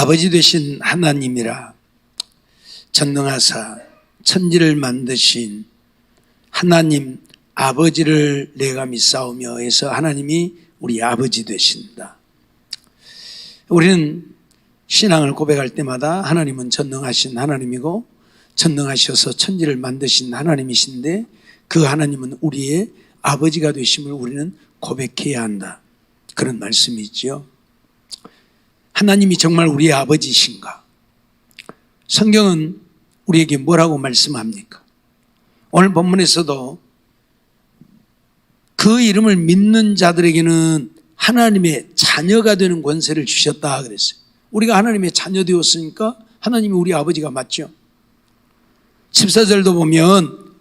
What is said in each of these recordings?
아버지 되신 하나님이라 전능하사 천지를 만드신 하나님 아버지를 내가 믿사오며 해서 하나님이 우리 아버지 되신다. 우리는 신앙을 고백할 때마다 하나님은 전능하신 하나님이고 전능하셔서 천지를 만드신 하나님이신데 그 하나님은 우리의 아버지가 되심을 우리는 고백해야 한다. 그런 말씀이죠. 하나님이 정말 우리의 아버지신가? 성경은 우리에게 뭐라고 말씀합니까? 오늘 본문에서도 그 이름을 믿는 자들에게는 하나님의 자녀가 되는 권세를 주셨다 그랬어요. 우리가 하나님의 자녀 되었으니까 하나님이 우리 아버지가 맞죠. 14절도 보면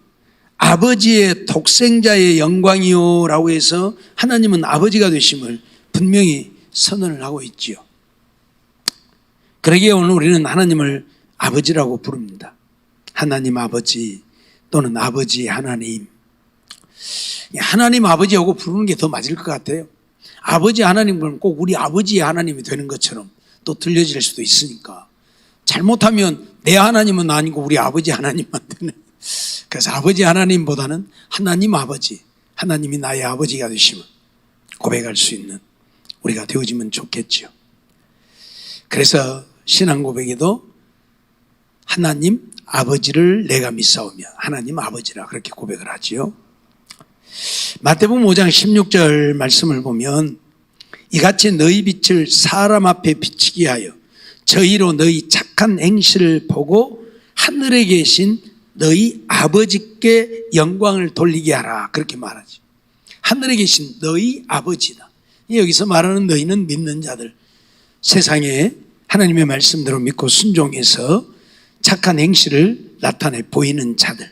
아버지의 독생자의 영광이요 라고 해서 하나님은 아버지가 되심을 분명히 선언을 하고 있지요. 그러기에 오늘 우리는 하나님을 아버지라고 부릅니다. 하나님 아버지 또는 아버지 하나님. 하나님 아버지하고 부르는 게 더 맞을 것 같아요. 아버지 하나님은 꼭 우리 아버지의 하나님이 되는 것처럼 또 들려질 수도 있으니까 잘못하면 내 하나님은 아니고 우리 아버지 하나님만 되는. 그래서 아버지 하나님보다는 하나님 아버지, 하나님이 나의 아버지가 되시면 고백할 수 있는 우리가 되어지면 좋겠죠. 그래서 신앙 고백에도 하나님 아버지를 내가 믿사오며 하나님 아버지라 그렇게 고백을 하지요. 마태복음 5장 16절 말씀을 보면 이같이 너희 빛을 사람 앞에 비치게 하여 저희로 너희 착한 행실을 보고 하늘에 계신 너희 아버지께 영광을 돌리게 하라 그렇게 말하지. 하늘에 계신 너희 아버지다. 여기서 말하는 너희는 믿는 자들, 세상에 하나님의 말씀대로 믿고 순종해서 착한 행실을 나타내 보이는 자들,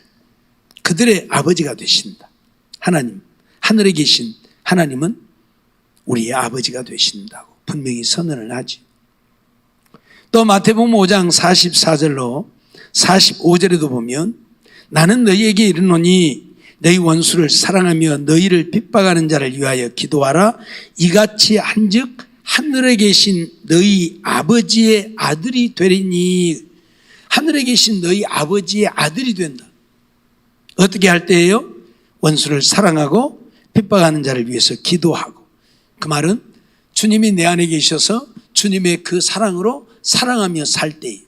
그들의 아버지가 되신다. 하나님, 하늘에 계신 하나님은 우리의 아버지가 되신다고 분명히 선언을 하지. 또 마태복음 5장 44절로 45절에도 보면 나는 너희에게 이르노니 너희 원수를 사랑하며 너희를 핍박하는 자를 위하여 기도하라. 이같이 한즉 하늘에 계신 너희 아버지의 아들이 되리니. 하늘에 계신 너희 아버지의 아들이 된다. 어떻게 할 때예요? 원수를 사랑하고 핍박하는 자를 위해서 기도하고. 그 말은 주님이 내 안에 계셔서 주님의 그 사랑으로 사랑하며 살 때에,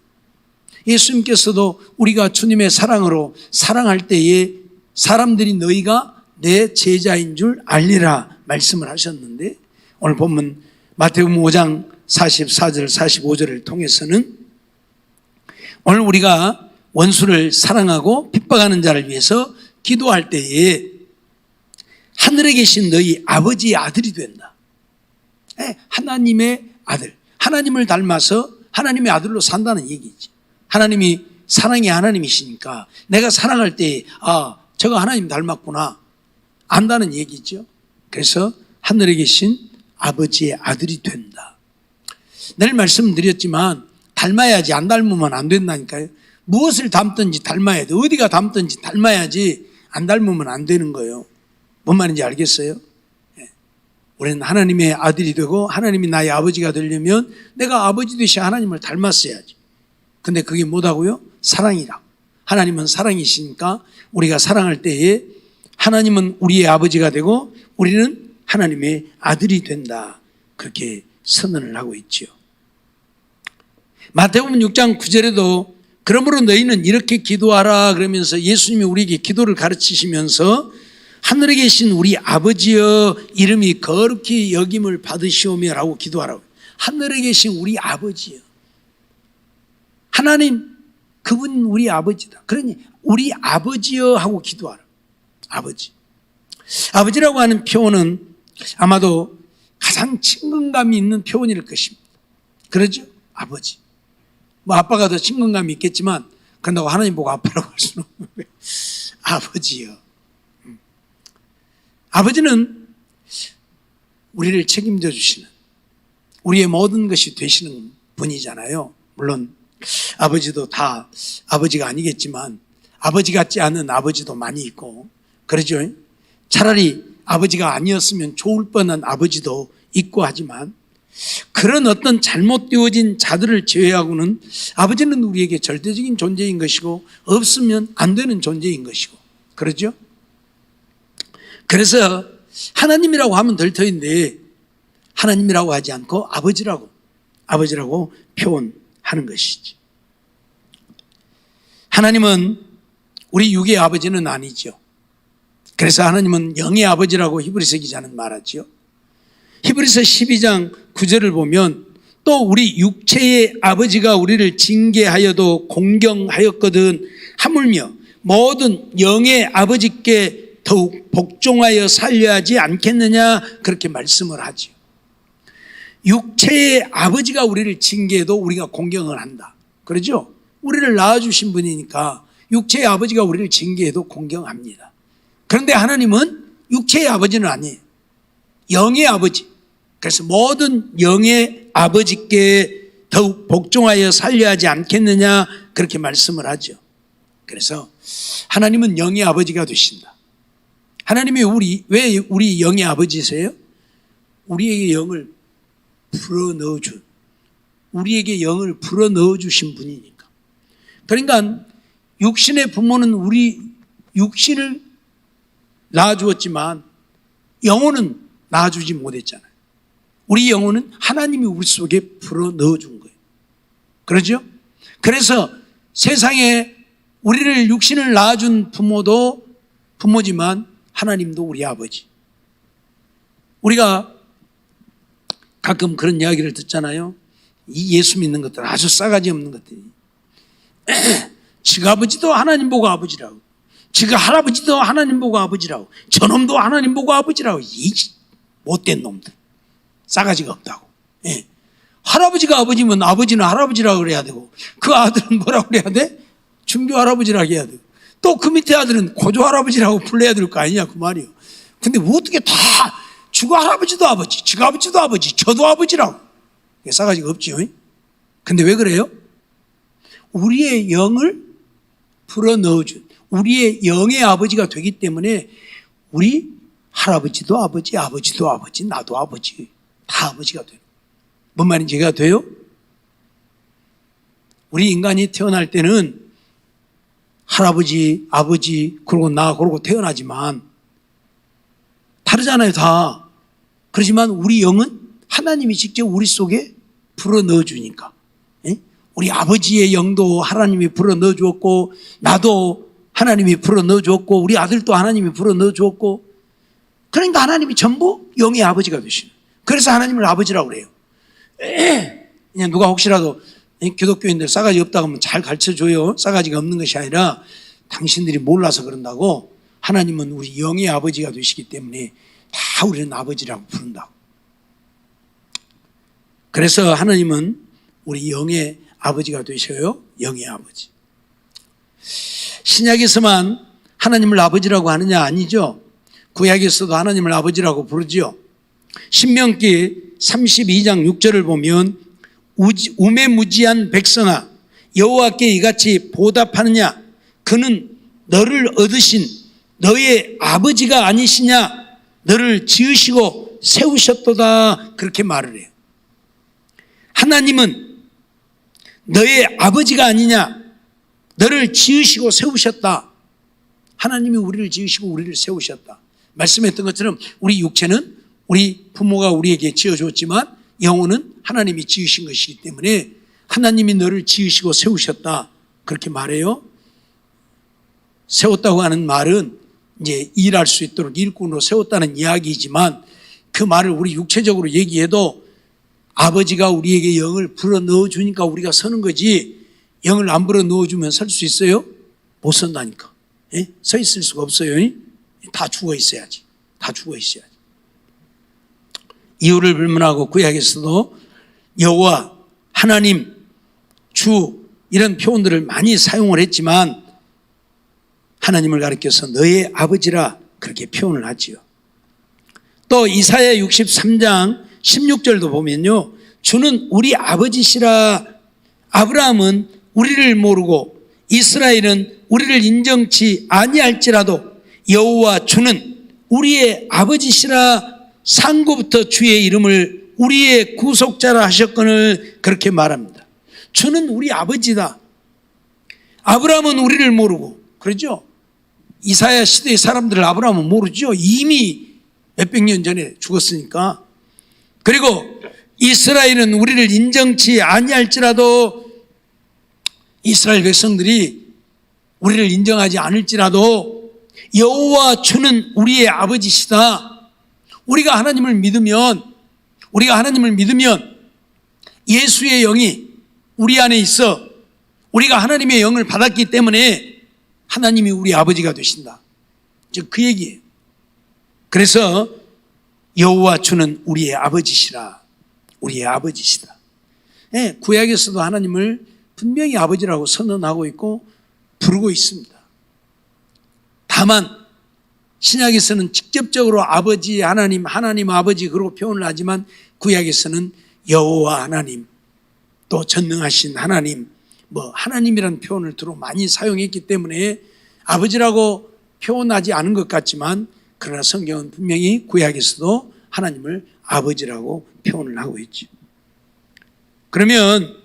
예수님께서도 우리가 주님의 사랑으로 사랑할 때에 사람들이 너희가 내 제자인 줄 알리라 말씀을 하셨는데, 오늘 본문 마태복음 5장 44절 45절을 통해서는 오늘 우리가 원수를 사랑하고 핍박하는 자를 위해서 기도할 때에 하늘에 계신 너희 아버지의 아들이 된다. 하나님의 아들, 하나님을 닮아서 하나님의 아들로 산다는 얘기지. 하나님이 사랑의 하나님이시니까 내가 사랑할 때 저가 하나님 닮았구나 안다는 얘기죠. 그래서 하늘에 계신 아버지의 아들이 된다. 늘 말씀드렸지만 닮아야지, 안 닮으면 안 된다니까요. 무엇을 닮든지 닮아야 돼. 어디가 닮든지 닮아야지 안 닮으면 안 되는 거예요. 뭔 말인지 알겠어요? 우리는 하나님의 아들이 되고 하나님이 나의 아버지가 되려면 내가 아버지 되신 하나님을 닮았어야지. 근데 그게 뭐다고요? 사랑이라고. 하나님은 사랑이시니까 우리가 사랑할 때에 하나님은 우리의 아버지가 되고 우리는 하나님의 아들이 된다. 그렇게 선언을 하고 있지요. 마태복음 6장 9절에도 그러므로 너희는 이렇게 기도하라 그러면서 예수님이 우리에게 기도를 가르치시면서 하늘에 계신 우리 아버지여 이름이 거룩히 여김을 받으시오며 라고 기도하라고. 하늘에 계신 우리 아버지여, 하나님 그분 우리 아버지다. 그러니 우리 아버지여 하고 기도하라. 아버지. 아버지라고 하는 표현은 아마도 가장 친근감이 있는 표현일 것입니다. 그러죠? 아버지. 뭐 아빠가 더 친근감이 있겠지만 그런다고 하나님 보고 아빠라고 할 수는 없는 거예요. 아버지여. 아버지는 우리를 책임져 주시는, 우리의 모든 것이 되시는 분이잖아요. 물론 아버지도 다 아버지가 아니겠지만 아버지 같지 않은 아버지도 많이 있고 그러죠. 차라리 아버지가 아니었으면 좋을 뻔한 아버지도 있고 하지만 그런 어떤 잘못되어진 자들을 제외하고는 아버지는 우리에게 절대적인 존재인 것이고 없으면 안 되는 존재인 것이고, 그러죠? 그래서 하나님이라고 하면 될 터인데 하나님이라고 하지 않고 아버지라고 표현하는 것이지. 하나님은 우리 육의 아버지는 아니죠. 그래서 하나님은 영의 아버지라고 히브리서 기자는 말하죠. 히브리서 12장 9절을 보면 또 우리 육체의 아버지가 우리를 징계하여도 공경하였거든 하물며 모든 영의 아버지께 더욱 복종하여 살려야 하지 않겠느냐, 그렇게 말씀을 하죠. 육체의 아버지가 우리를 징계해도 우리가 공경을 한다, 그러죠? 우리를 낳아주신 분이니까 육체의 아버지가 우리를 징계해도 공경합니다. 그런데 하나님은 육체의 아버지는 아니에요. 영의 아버지. 그래서 모든 영의 아버지께 더욱 복종하여 살려야 하지 않겠느냐, 그렇게 말씀을 하죠. 그래서 하나님은 영의 아버지가 되신다. 하나님이 왜 우리 영의 아버지세요? 우리에게 영을 우리에게 영을 불어넣어 주신 분이니까. 그러니까 육신의 부모는 우리 육신을 낳아주었지만 영혼은 낳아주지 못했잖아요. 우리 영혼은 하나님이 우리 속에 불어넣어준 거예요. 그러죠? 그래서 세상에 우리를 육신을 낳아준 부모도 부모지만 하나님도 우리 아버지. 우리가 가끔 그런 이야기를 듣잖아요. 이 예수 믿는 것들, 아주 싸가지 없는 것들이 지가 아버지도 하나님 보고 아버지라고, 지가 할아버지도 하나님 보고 아버지라고, 저놈도 하나님 보고 아버지라고. 이 못된 놈들, 싸가지가 없다고. 예. 할아버지가 아버지면 아버지는 할아버지라고 그래야 되고, 그 아들은 뭐라고 그래야 돼? 중조 할아버지라고 해야 되고, 또 그 밑에 아들은 고조 할아버지라고 불러야 될 거 아니냐, 그 말이요. 근데 뭐 어떻게 다 주고 할아버지도 아버지, 지가 아버지도 아버지, 저도 아버지라고. 싸가지가 없지요. 근데 왜 그래요? 우리의 영을 불어넣어준, 우리의 영의 아버지가 되기 때문에 우리 할아버지도 아버지, 아버지도 아버지, 나도 아버지, 다 아버지가 돼요. 뭔 말인지 이해가 돼요? 우리 인간이 태어날 때는 할아버지, 아버지, 그러고 나, 그러고 태어나지만 다르잖아요, 다. 그렇지만 우리 영은 하나님이 직접 우리 속에 불어넣어 주니까. 우리 아버지의 영도 하나님이 불어넣어 주었고, 나도 하나님이 불어넣어 주었고, 우리 아들도 하나님이 불어넣어 주었고, 그러니까 하나님이 전부 영의 아버지가 되시는. 그래서 하나님을 아버지라고 그래요. 그냥 누가 혹시라도 기독교인들 싸가지 없다고 하면 잘 가르쳐줘요. 싸가지가 없는 것이 아니라 당신들이 몰라서 그런다고. 하나님은 우리 영의 아버지가 되시기 때문에 다 우리는 아버지라고 부른다고. 그래서 하나님은 우리 영의 아버지가 되셔요. 영의 아버지. 신약에서만 하나님을 아버지라고 하느냐? 아니죠. 구약에서도 하나님을 아버지라고 부르죠. 신명기 32장 6절을 보면 우매무지한 백성아, 여호와께 이같이 보답하느냐? 그는 너를 얻으신 너의 아버지가 아니시냐? 너를 지으시고 세우셨도다. 그렇게 말을 해요. 하나님은 너의 아버지가 아니냐? 너를 지으시고 세우셨다. 하나님이 우리를 지으시고 우리를 세우셨다. 말씀했던 것처럼 우리 육체는 우리 부모가 우리에게 지어줬지만 영혼은 하나님이 지으신 것이기 때문에 하나님이 너를 지으시고 세우셨다. 그렇게 말해요. 세웠다고 하는 말은 이제 일할 수 있도록 일꾼으로 세웠다는 이야기이지만 그 말을 우리 육체적으로 얘기해도 아버지가 우리에게 영을 불어넣어 주니까 우리가 서는 거지, 영을 안 불어넣어 주면 설 수 있어요? 못 선다니까. 예? 서 있을 수가 없어요. 다 죽어 있어야지. 다 죽어 있어야지. 이유를 불문하고 구약에서도 여호와, 하나님, 주 이런 표현들을 많이 사용을 했지만 하나님을 가리켜서 너의 아버지라 그렇게 표현을 하지요. 또 이사야 63장 16절도 보면요, 주는 우리 아버지시라. 아브라함은 우리를 모르고 이스라엘은 우리를 인정치 아니할지라도 여호와 주는 우리의 아버지시라. 상고부터 주의 이름을 우리의 구속자라 하셨거늘 그렇게 말합니다. 주는 우리 아버지다. 아브라함은 우리를 모르고, 그러죠? 이사야 시대의 사람들을 아브라함은 모르죠. 이미 몇백 년 전에 죽었으니까. 그리고 이스라엘은 우리를 인정치 아니할지라도, 이스라엘 백성들이 우리를 인정하지 않을지라도 여호와 주는 우리의 아버지시다. 우리가 하나님을 믿으면 예수의 영이 우리 안에 있어 우리가 하나님의 영을 받았기 때문에 하나님이 우리 아버지가 되신다. 즉 그 얘기예요. 그래서 여호와 주는 우리의 아버지시라. 우리의 아버지시다. 네, 구약에서도 하나님을 분명히 아버지라고 선언하고 있고 부르고 있습니다. 다만 신약에서는 직접적으로 아버지 하나님, 하나님 아버지 그러고 표현을 하지만 구약에서는 여호와 하나님, 또 전능하신 하나님, 하나님이라는 표현을 주로 많이 사용했기 때문에 아버지라고 표현하지 않은 것 같지만, 그러나 성경은 분명히 구약에서도 하나님을 아버지라고 표현을 하고 있죠. 그러면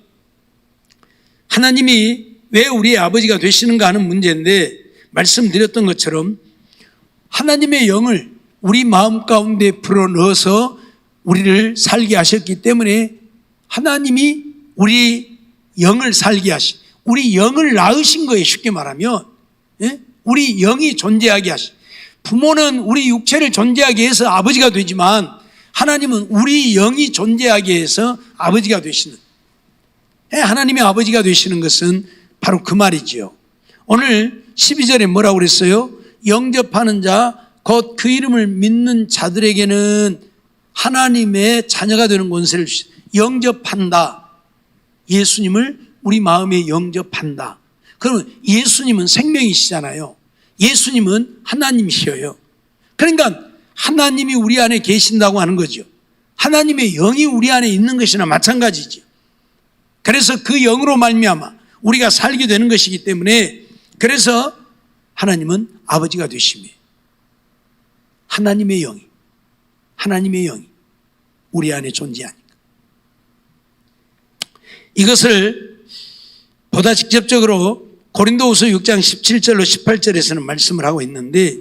하나님이 왜 우리의 아버지가 되시는가 하는 문제인데, 말씀드렸던 것처럼 하나님의 영을 우리 마음 가운데 불어넣어서 우리를 살게 하셨기 때문에 하나님이 우리 영을 살게 하신, 우리 영을 낳으신 거예요. 쉽게 말하면 우리 영이 존재하게 하신. 부모는 우리 육체를 존재하게 해서 아버지가 되지만 하나님은 우리 영이 존재하게 해서 아버지가 되시는, 하나님의 아버지가 되시는 것은 바로 그 말이지요. 오늘 12절에 뭐라고 그랬어요? 영접하는 자, 곧 그 이름을 믿는 자들에게는 하나님의 자녀가 되는 권세를 주시. 영접한다. 예수님을 우리 마음에 영접한다. 그러면 예수님은 생명이시잖아요. 예수님은 하나님이셔요. 그러니까 하나님이 우리 안에 계신다고 하는 거죠. 하나님의 영이 우리 안에 있는 것이나 마찬가지죠. 그래서 그 영으로 말미암아 우리가 살게 되는 것이기 때문에, 그래서 하나님은 아버지가 되심이에요. 하나님의 영이 우리 안에 존재하니까. 이것을 보다 직접적으로 고린도후서 6장 17절로 18절에서는 말씀을 하고 있는데,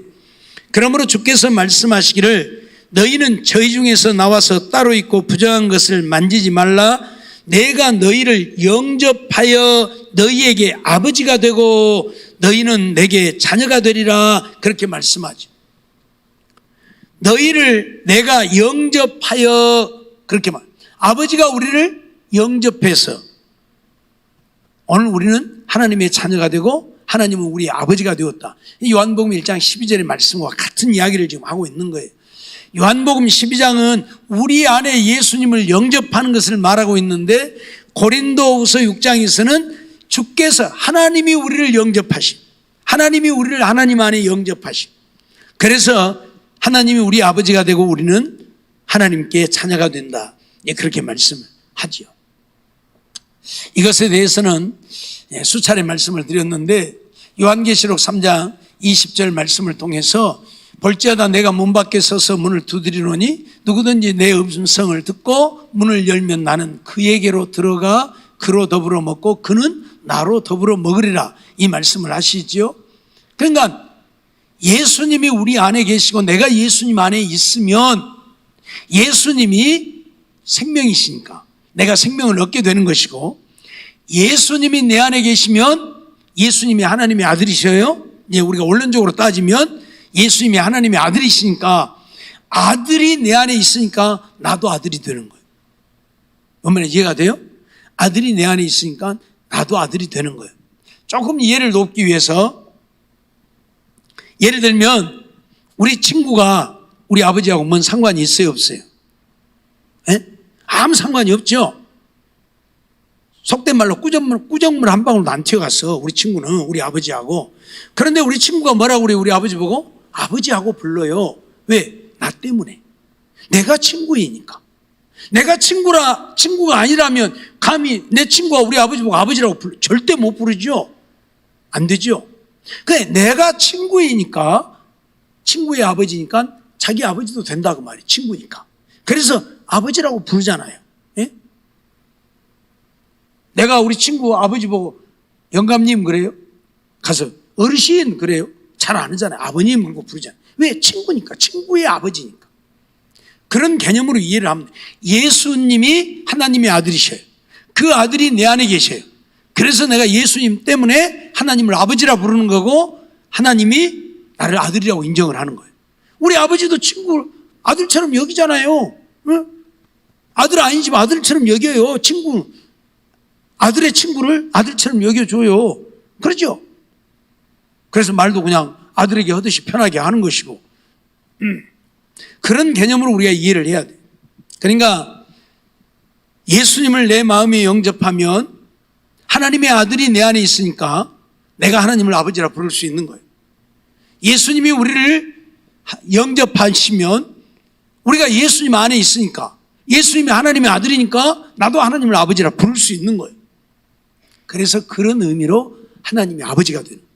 그러므로 주께서 말씀하시기를 너희는 저희 중에서 나와서 따로 있고 부정한 것을 만지지 말라. 내가 너희를 영접하여 너희에게 아버지가 되고 너희는 내게 자녀가 되리라. 그렇게 말씀하죠. 너희를 내가 영접하여, 그렇게 말. 아버지가 우리를 영접해서 오늘 우리는 하나님의 자녀가 되고 하나님은 우리의 아버지가 되었다. 요한복음 1장 12절의 말씀과 같은 이야기를 지금 하고 있는 거예요. 요한복음 12장은 우리 안에 예수님을 영접하는 것을 말하고 있는데, 고린도후서 6장에서는 주께서 하나님이 우리를 영접하신, 하나님이 우리를 하나님 안에 영접하신, 그래서 하나님이 우리 아버지가 되고 우리는 하나님께 자녀가 된다. 그렇게 말씀을 하지요. 이것에 대해서는 수차례 말씀을 드렸는데, 요한계시록 3장 20절 말씀을 통해서 볼지어다 내가 문 밖에 서서 문을 두드리노니 누구든지 내 음성을 듣고 문을 열면 나는 그에게로 들어가 그로 더불어 먹고 그는 나로 더불어 먹으리라. 이 말씀을 하시죠. 그러니까 예수님이 우리 안에 계시고 내가 예수님 안에 있으면 예수님이 생명이시니까 내가 생명을 얻게 되는 것이고, 예수님이 내 안에 계시면 예수님이 하나님의 아들이셔요. 이제 우리가 원론적으로 따지면 예수님이 하나님의 아들이시니까, 아들이 내 안에 있으니까 나도 아들이 되는 거예요. 얼마나 이해가 돼요? 아들이 내 안에 있으니까 나도 아들이 되는 거예요. 조금 이해를 돕기 위해서, 예를 들면 우리 친구가 우리 아버지하고 뭔 상관이 있어요, 없어요? 아무 상관이 없죠. 속된 말로 꾸정물 한 방울도 안 튀어갔어, 우리 친구는 우리 아버지하고. 그런데 우리 친구가 뭐라고 그래요? 우리 아버지 보고 아버지하고 불러요. 왜? 나 때문에. 내가 친구이니까. 내가 친구가 아니라면 감히 내 친구가 우리 아버지 보고 아버지라고 절대 못 부르죠. 안 되죠. 그래, 내가 친구이니까, 친구의 아버지니까 자기 아버지도 된다고 말이에요. 친구니까. 그래서 아버지라고 부르잖아요. 예? 내가 우리 친구 아버지 보고 영감님 그래요? 가서 어르신 그래요? 잘 안 하잖아요. 아버님 그러고 부르잖아요. 왜? 친구니까. 친구의 아버지니까. 그런 개념으로 이해를 하면 예수님이 하나님의 아들이셔요. 그 아들이 내 안에 계셔요. 그래서 내가 예수님 때문에 하나님을 아버지라 부르는 거고 하나님이 나를 아들이라고 인정을 하는 거예요. 우리 아버지도 친구 아들처럼 여기잖아요. 응? 아들 아니지만 아들처럼 여겨요. 친구 아들의 친구를 아들처럼 여겨줘요. 그러죠? 그래서 말도 그냥 아들에게 하듯이 편하게 하는 것이고 그런 개념으로 우리가 이해를 해야 돼요. 그러니까 예수님을 내 마음에 영접하면 하나님의 아들이 내 안에 있으니까 내가 하나님을 아버지라 부를 수 있는 거예요. 예수님이 우리를 영접하시면 우리가 예수님 안에 있으니까 예수님이 하나님의 아들이니까 나도 하나님을 아버지라 부를 수 있는 거예요. 그래서 그런 의미로 하나님이 아버지가 되는 거예요.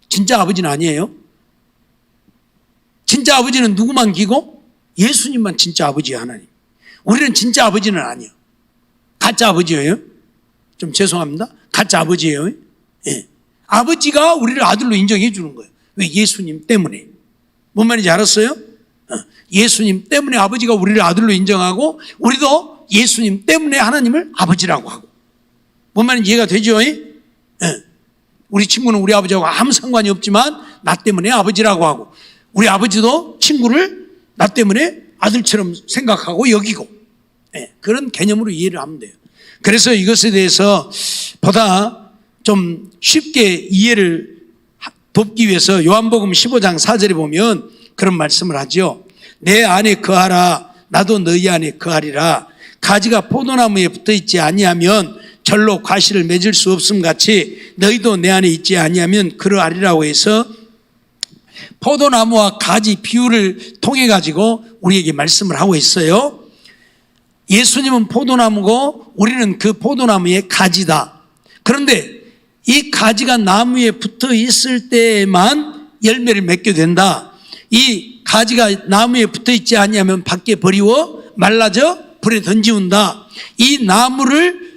진짜 아버지는 아니에요. 진짜 아버지는 누구만 기고? 예수님만 진짜 아버지예요. 하나님. 우리는 진짜 아버지는 아니에요. 가짜 아버지예요. 좀 죄송합니다. 가짜 아버지예요. 예. 아버지가 우리를 아들로 인정해 주는 거예요. 왜? 예수님 때문에. 뭔 말인지 알았어요? 예수님 때문에 아버지가 우리를 아들로 인정하고 우리도 예수님 때문에 하나님을 아버지라고 하고. 뭔 말인지 이해가 되죠? 예. 우리 친구는 우리 아버지하고 아무 상관이 없지만 나 때문에 아버지라고 하고 우리 아버지도 친구를 나 때문에 아들처럼 생각하고 여기고 그런 개념으로 이해를 하면 돼요. 그래서 이것에 대해서 보다 좀 쉽게 이해를 돕기 위해서 요한복음 15장 4절에 보면 그런 말씀을 하죠. 내 안에 거하라 나도 너희 안에 거하리라. 가지가 포도나무에 붙어있지 아니하면 절로 과실을 맺을 수 없음 같이 너희도 내 안에 있지 아니하면 그러하리라고 해서 포도나무와 가지 비유를 통해 가지고 우리에게 말씀을 하고 있어요. 예수님은 포도나무고 우리는 그 포도나무의 가지다. 그런데 이 가지가 나무에 붙어 있을 때만 열매를 맺게 된다. 이 가지가 나무에 붙어 있지 아니하면 밖에 버리워 말라져 불에 던지운다. 이 나무를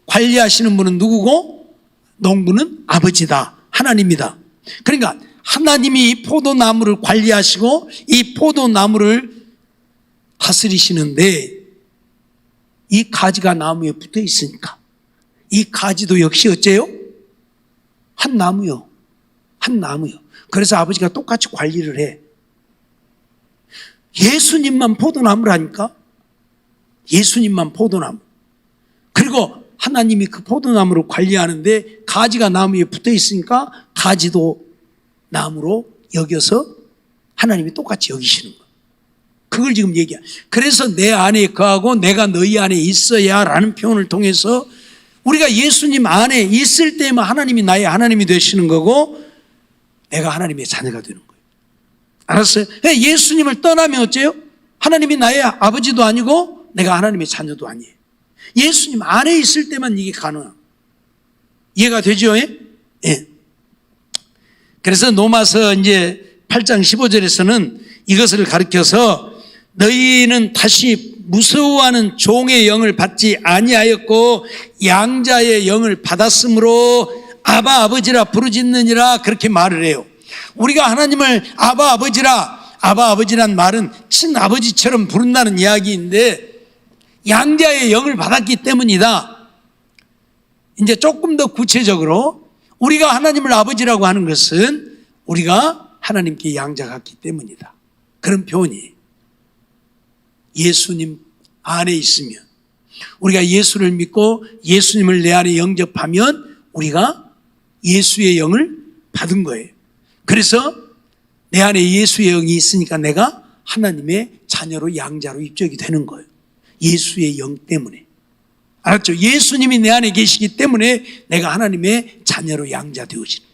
관리하시는 분은 누구고? 농부는 아버지다. 하나님이다. 그러니까 하나님이 이 포도나무를 관리하시고 이 포도나무를 다스리시는데 이 가지가 나무에 붙어 있으니까 이 가지도 역시 어째요? 한 나무요. 한 나무요. 그래서 아버지가 똑같이 관리를 해. 예수님만 포도나무라니까? 예수님만 포도나무. 그리고 하나님이 그 포도나무를 관리하는데 가지가 나무에 붙어 있으니까 가지도 나무로 여겨서 하나님이 똑같이 여기시는 거예요. 그걸 지금 얘기해. 그래서 내 안에 거하고 내가 너희 안에 있어야 라는 표현을 통해서 우리가 예수님 안에 있을 때만 하나님이 나의 하나님이 되시는 거고 내가 하나님의 자녀가 되는 거예요. 알았어요? 예수님을 떠나면 어째요? 하나님이 나의 아버지도 아니고 내가 하나님의 자녀도 아니에요. 예수님 안에 있을 때만 이게 가능한. 이해가 되죠? 예? 예. 그래서 로마서 이제 8장 15절에서는 이것을 가르쳐서 너희는 다시 무서워하는 종의 영을 받지 아니하였고 양자의 영을 받았으므로 아바 아버지라 부르짖느니라 그렇게 말을 해요. 우리가 하나님을 아바 아버지란 말은 친아버지처럼 부른다는 이야기인데 양자의 영을 받았기 때문이다. 이제 조금 더 구체적으로 우리가 하나님을 아버지라고 하는 것은 우리가 하나님께 양자 같기 때문이다. 그런 표현이 예수님 안에 있으면 우리가 예수를 믿고 예수님을 내 안에 영접하면 우리가 예수의 영을 받은 거예요. 그래서 내 안에 예수의 영이 있으니까 내가 하나님의 자녀로 양자로 입적이 되는 거예요. 예수의 영 때문에. 알았죠? 예수님이 내 안에 계시기 때문에 내가 하나님의 자녀로 양자 되어지는.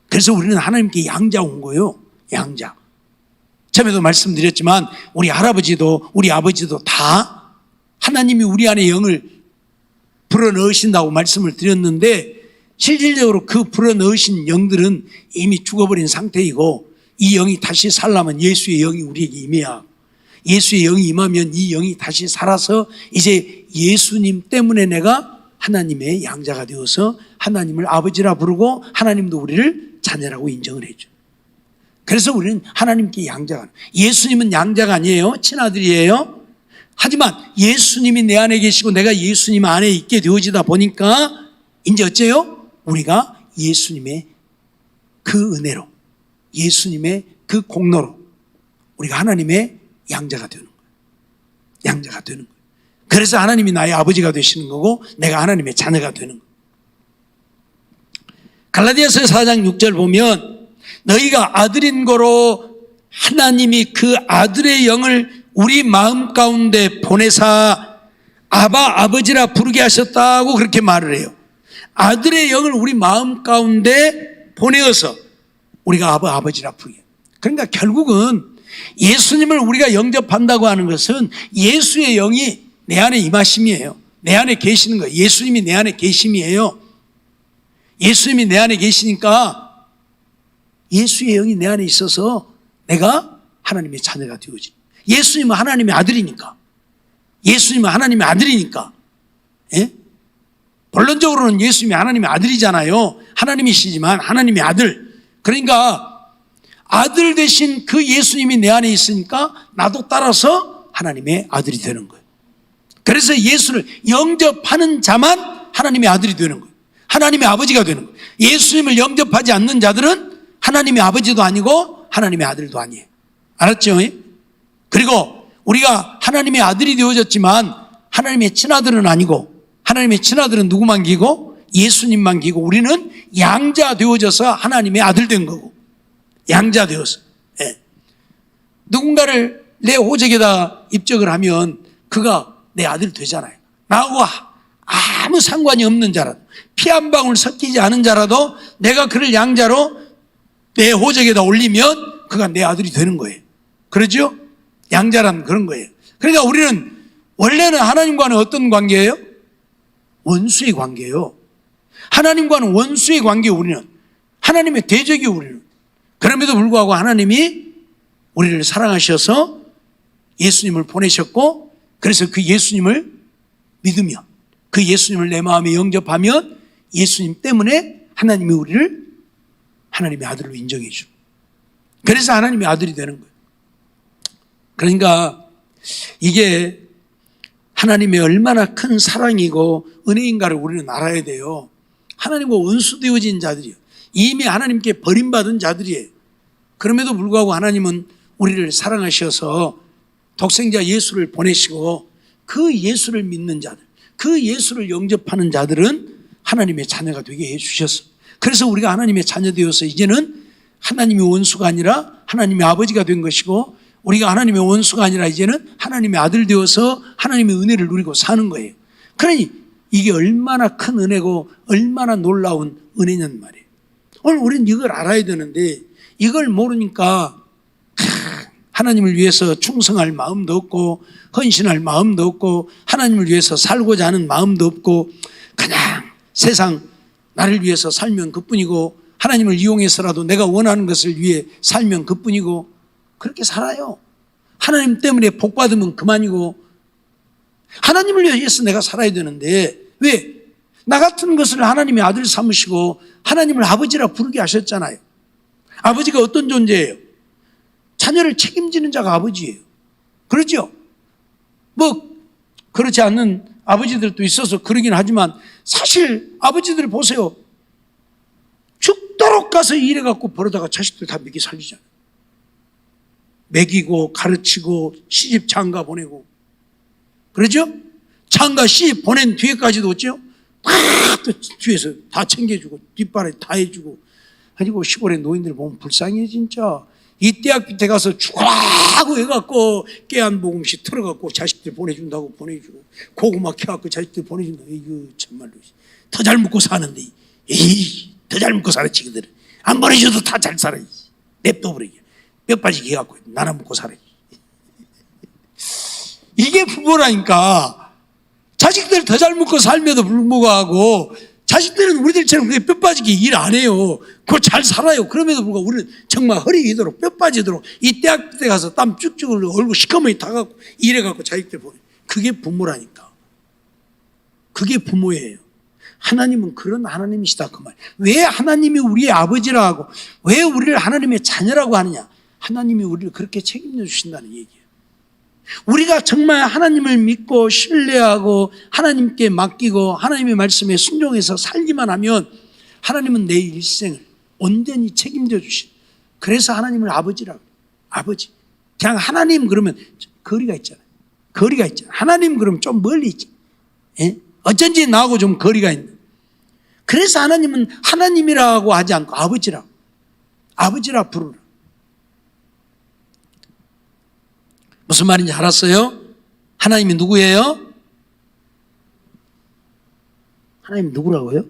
그래서 우리는 하나님께 양자 온 거예요. 양자. 처음에도 말씀드렸지만 우리 할아버지도 우리 아버지도 다 하나님이 우리 안에 영을 불어넣으신다고 말씀을 드렸는데 실질적으로 그 불어넣으신 영들은 이미 죽어버린 상태이고 이 영이 다시 살려면 예수의 영이 우리에게 임해야 예수의 영이 임하면 이 영이 다시 살아서 이제 예수님 때문에 내가 하나님의 양자가 되어서 하나님을 아버지라 부르고 하나님도 우리를 자녀라고 인정을 해줘. 그래서 우리는 하나님께 양자가, 예수님은 양자가 아니에요. 친아들이에요. 하지만 예수님이 내 안에 계시고 내가 예수님 안에 있게 되어지다 보니까 이제 어째요? 우리가 예수님의 그 은혜로, 예수님의 그 공로로 우리가 하나님의 양자가 되는 거예요. 양자가 되는 거예요. 그래서 하나님이 나의 아버지가 되시는 거고 내가 하나님의 자녀가 되는 거예요. 갈라디아서 4장 6절 보면 너희가 아들인 거로 하나님이 그 아들의 영을 우리 마음 가운데 보내사 아바 아버지라 부르게 하셨다고 그렇게 말을 해요. 아들의 영을 우리 마음 가운데 보내어서 우리가 아바 아버지라 부르게. 그러니까 결국은 예수님을 우리가 영접한다고 하는 것은 예수의 영이 내 안에 임하심이에요. 내 안에 계시는 거예요. 예수님이 내 안에 계심이에요. 예수님이 내 안에 계시니까 예수의 영이 내 안에 있어서 내가 하나님의 자녀가 되어지. 예수님은 하나님의 아들이니까. 예수님은 하나님의 아들이니까. 예? 본론적으로는 예수님이 하나님의 아들이잖아요. 하나님이시지만 하나님의 아들. 그러니까 아들 되신 그 예수님이 내 안에 있으니까 나도 따라서 하나님의 아들이 되는 거예요. 그래서 예수를 영접하는 자만 하나님의 아들이 되는 거예요. 하나님의 아버지가 되는 거예요. 예수님을 영접하지 않는 자들은 하나님의 아버지도 아니고 하나님의 아들도 아니에요. 알았죠? 그리고 우리가 하나님의 아들이 되어졌지만 하나님의 친아들은 아니고, 하나님의 친아들은 누구만 기고? 예수님만 기고, 우리는 양자 되어져서 하나님의 아들 된 거고, 양자 되어서. 예. 누군가를 내 호적에다 입적을 하면 그가 내 아들 되잖아요. 나하고 아무 상관이 없는 자라도, 피 한 방울 섞이지 않은 자라도 내가 그를 양자로 내 호적에다 올리면 그가 내 아들이 되는 거예요. 그러죠? 양자란 그런 거예요. 그러니까 우리는 원래는 하나님과는 어떤 관계예요? 원수의 관계예요. 하나님과는 원수의 관계예요. 우리는 하나님의 대적이에요. 우리는. 그럼에도 불구하고 하나님이 우리를 사랑하셔서 예수님을 보내셨고, 그래서 그 예수님을 믿으면, 그 예수님을 내 마음에 영접하면 예수님 때문에 하나님이 우리를 하나님의 아들로 인정해 주고, 그래서 하나님의 아들이 되는 거예요. 그러니까 이게 하나님의 얼마나 큰 사랑이고 은혜인가를 우리는 알아야 돼요. 하나님과 원수되어진 자들이에요. 이미 하나님께 버림받은 자들이에요. 그럼에도 불구하고 하나님은 우리를 사랑하셔서 독생자 예수를 보내시고 그 예수를 믿는 자들, 그 예수를 영접하는 자들은 하나님의 자녀가 되게 해주셨어요. 그래서 우리가 하나님의 자녀 되어서 이제는 하나님의 원수가 아니라 하나님의 아버지가 된 것이고, 우리가 하나님의 원수가 아니라 이제는 하나님의 아들 되어서 하나님의 은혜를 누리고 사는 거예요. 그러니 이게 얼마나 큰 은혜고 얼마나 놀라운 은혜냔 말이에요. 오늘 우리는 이걸 알아야 되는데 이걸 모르니까 하나님을 위해서 충성할 마음도 없고 헌신할 마음도 없고 하나님을 위해서 살고자 하는 마음도 없고 그냥 세상 나를 위해서 살면 그뿐이고 하나님을 이용해서라도 내가 원하는 것을 위해 살면 그뿐이고 그렇게 살아요. 하나님 때문에 복 받으면 그만이고, 하나님을 위해서 내가 살아야 되는데 왜? 나 같은 것을 하나님의 아들 삼으시고 하나님을 아버지라 부르게 하셨잖아요. 아버지가 어떤 존재예요? 자녀를 책임지는 자가 아버지예요. 그렇죠? 뭐 그렇지 않는 아버지들도 있어서 그러긴 하지만 사실 아버지들 보세요. 죽도록 가서 일해갖고 벌어다가 자식들 다 먹이 살리잖아요. 먹이고 가르치고 시집 장가 보내고 그러죠? 장가 시집 보낸 뒤에까지도 어째요? 또 뒤에서 다 챙겨주고 뒷발에 다 해주고. 아니고 시골의 노인들 보면 불쌍해 진짜. 이 대학 밑에 가서 죽으라고 해갖고 깨안복음씩 틀어갖고 자식들 보내준다고 보내주고 고구마 캐갖고 자식들 보내준다고. 이거 참말로 더 잘 먹고 사는데 더 잘 먹고 살아. 지그들은 안 보내줘도 다 잘 살아. 냅둬버리게 뼈 빠지게 해갖고 나나 먹고 살아. 이게 부모라니까. 자식들 더 잘 먹고 살면도 불구하고 자식들은 우리들처럼 그렇게 뼈 빠지게 일 안 해요. 그거 잘 살아요. 그럼에도 불구하고 우리는 정말 허리 기도록 뼈 빠지도록 이 대학 때 가서 땀 쭉쭉 흘리고 얼굴 시커멓게 타갖고 일해갖고 자식들 보내. 그게 부모라니까. 그게 부모예요. 하나님은 그런 하나님이시다 그 말. 왜 하나님이 우리의 아버지라 하고 왜 우리를 하나님의 자녀라고 하느냐. 하나님이 우리를 그렇게 책임져 주신다는 얘기예요. 우리가 정말 하나님을 믿고 신뢰하고 하나님께 맡기고 하나님의 말씀에 순종해서 살기만 하면 하나님은 내 일생을 온전히 책임져 주신. 그래서 하나님을 아버지라고. 아버지. 그냥 하나님 그러면 거리가 있잖아요. 거리가 있잖아요. 하나님 그러면 좀 멀리 있지. 예? 어쩐지 나하고 좀 거리가 있는. 그래서 하나님은 하나님이라고 하지 않고 아버지라고. 아버지라 부르라. 무슨 말인지 알았어요? 하나님이 누구예요? 하나님이 누구라고요?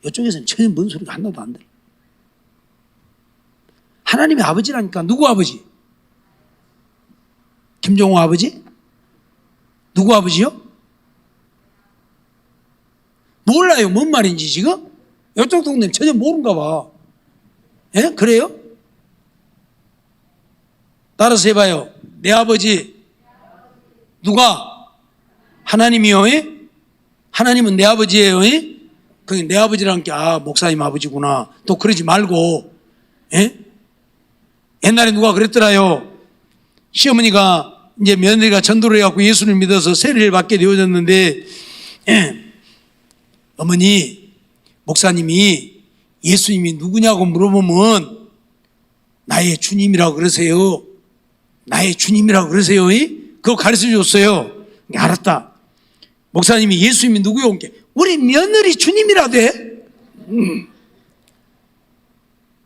이쪽에서는 전혀 뭔 소리가 하나도 안 들어요. 하나님이 아버지라니까. 누구 아버지? 김종호 아버지? 누구 아버지요? 몰라요. 뭔 말인지 지금? 이쪽 동네는 전혀 모른가 봐. 예? 그래요? 따라서 해봐요. 내 아버지. 누가? 하나님이요. 예? 하나님은 내 아버지예요. 예? 그게 내 아버지라는 게 목사님 아버지구나. 또 그러지 말고. 예? 옛날에 누가 그랬더라요. 시어머니가 이제 며느리가 전도를 해갖고 예수를 믿어서 세례를 받게 되어졌는데 어머니 목사님이 예수님이 누구냐고 물어보면 나의 주님이라고 그러세요. 나의 주님이라고 그러세요. 그거 가르쳐 줬어요. 알았다. 목사님이 예수님이 누구요? 우리 며느리 주님이라도 해.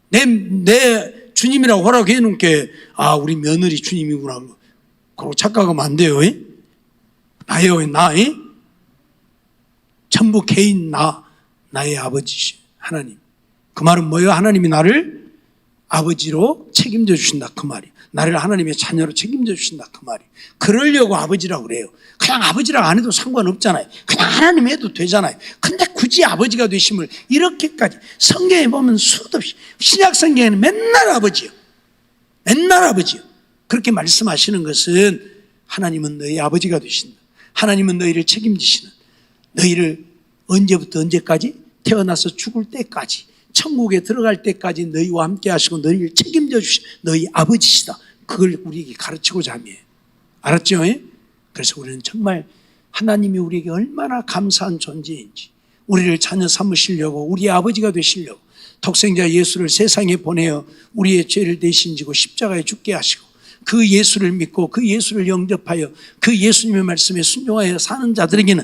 내 주님이라고 허락해 놓은 게 우리 며느리 주님이구나. 그러고 착각하면 안 돼요. 나요, 나. 전부 개인 나의 아버지시 하나님. 그 말은 뭐예요? 하나님이 나를 아버지로 책임져 주신다 그 말이에요. 나를 하나님의 자녀로 책임져 주신다 그 말이에요. 그러려고 아버지라고 그래요. 그냥 아버지라고 안 해도 상관없잖아요. 그냥 하나님 해도 되잖아요. 근데 굳이 아버지가 되심을 이렇게까지 성경에 보면 수도 없이 신약 성경에는 맨날 아버지요. 맨날 아버지요. 그렇게 말씀하시는 것은 하나님은 너희 아버지가 되신다. 하나님은 너희를 책임지시는, 너희를 언제부터 언제까지? 태어나서 죽을 때까지, 천국에 들어갈 때까지 너희와 함께 하시고 너희를 책임져 주신 너희 아버지시다. 그걸 우리에게 가르치고자 함이에요. 알았죠? 그래서 우리는 정말 하나님이 우리에게 얼마나 감사한 존재인지, 우리를 자녀 삼으시려고, 우리의 아버지가 되시려고 독생자 예수를 세상에 보내어 우리의 죄를 대신 지고 십자가에 죽게 하시고 그 예수를 믿고 그 예수를 영접하여 그 예수님의 말씀에 순종하여 사는 자들에게는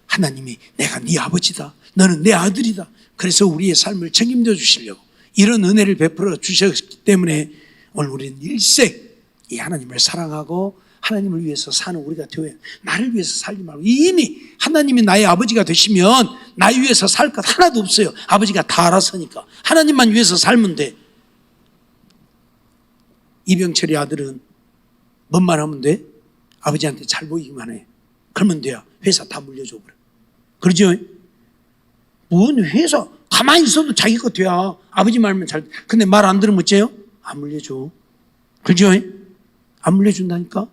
하나님이 내가 네 아버지다, 너는 내 아들이다, 그래서 우리의 삶을 책임져 주시려고 이런 은혜를 베풀어 주셨기 때문에 오늘 우리는 일생 이 하나님을 사랑하고 하나님을 위해서 사는 우리가 되어야, 나를 위해서 살지 말고, 이미 하나님이 나의 아버지가 되시면 나 위해서 살 것 하나도 없어요. 아버지가 다 알아서니까 하나님만 위해서 살면 돼. 이병철이 아들은 뭔 말 하면 돼? 아버지한테 잘 보이기만 해. 그러면 돼요. 회사 다 물려줘 버려. 그러죠? 뭔 회사 가만히 있어도 자기 거 돼야. 아버지 말면 잘. 근데 말 안 들으면 어째요? 안 물려줘. 그죠? 안 물려준다니까.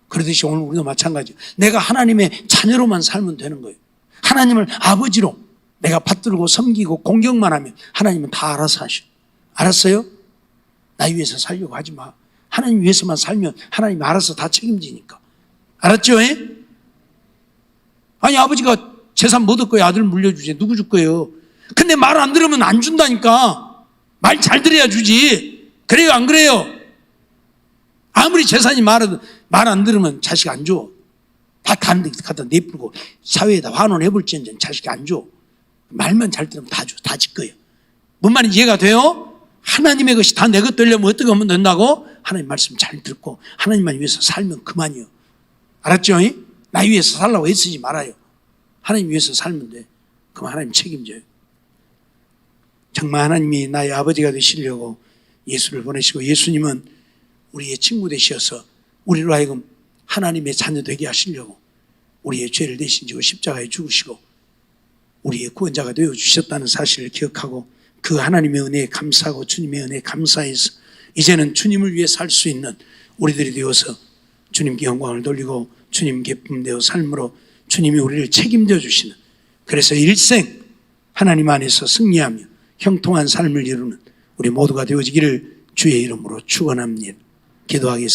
그러듯이 오늘 우리도 마찬가지예요. 내가 하나님의 자녀로만 살면 되는 거예요. 하나님을 아버지로 내가 받들고 섬기고 공경만 하면 하나님은 다 알아서 하셔. 알았어요? 나 위해서 살려고 하지 마. 하나님 위해서만 살면 하나님이 알아서 다 책임지니까. 알았죠? 아니 아버지가 재산 못 얻을 거예요. 아들 물려주지. 누구 줄 거예요? 근데 말 안 들으면 안 준다니까. 말 잘 들어야 주지. 그래요 안 그래요? 아무리 재산이 많아도 말 안 들으면 자식 안 줘. 다 갖다 내풀고 사회에다 환원해볼지언정 자식 안 줘. 말만 잘 들으면 다 줘. 다 질 거예요. 뭔 말인지 이해가 돼요? 하나님의 것이 다 내 것 되려면 어떻게 하면 된다고? 하나님 말씀 잘 듣고 하나님만 위해서 살면 그만이요. 알았죠? 나 위해서 살라고 애쓰지 말아요. 하나님 위해서 살면 돼. 그럼 하나님 책임져요. 정말 하나님이 나의 아버지가 되시려고 예수를 보내시고, 예수님은 우리의 친구 되셔서 우리로 하여금 하나님의 자녀 되게 하시려고 우리의 죄를 대신 지고 십자가에 죽으시고 우리의 구원자가 되어 주셨다는 사실을 기억하고 그 하나님의 은혜에 감사하고 주님의 은혜에 감사해서 이제는 주님을 위해 살 수 있는 우리들이 되어서 주님께 영광을 돌리고 주님 기쁨되어 삶으로 주님이 우리를 책임져 주시는, 그래서 일생 하나님 안에서 승리하며 형통한 삶을 이루는 우리 모두가 되어지기를 주의 이름으로 축원합니다. 기도하겠습니다.